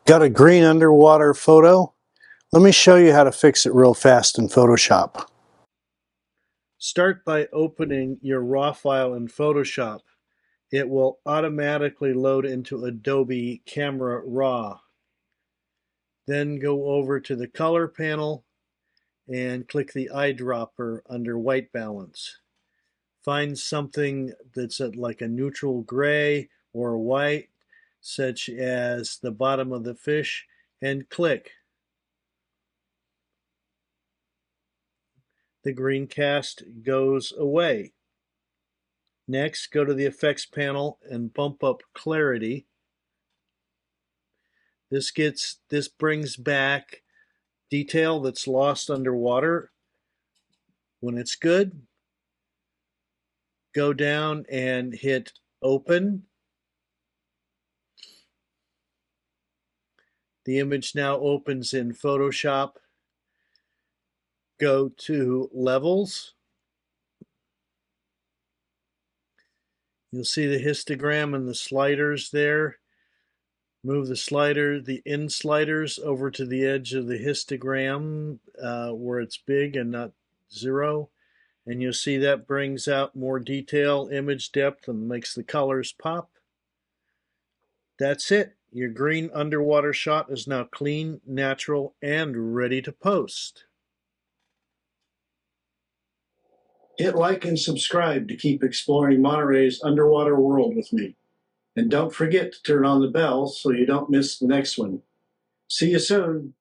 Got a green underwater photo? Let me show you how to fix it real fast in Photoshop. Start by opening your raw file in Photoshop. It will automatically load into Adobe Camera Raw. Then go over to the color panel and click the eyedropper under white balance. Find something that's like a neutral gray or white, such as the bottom of the fish, and click. The green cast goes away. Next, go to the effects panel and bump up clarity. This brings back detail that's lost underwater. When it's good, go down and hit open. The image now opens in Photoshop. Go to levels. You'll see the histogram and the sliders there. Move the in sliders over to the edge of the histogram where it's big and not 0. And you'll see that brings out more detail, image depth, and makes the colors pop. That's it. Your green underwater shot is now clean, natural, and ready to post. Hit like and subscribe to keep exploring Monterey's underwater world with me. And don't forget to turn on the bell so you don't miss the next one. See you soon.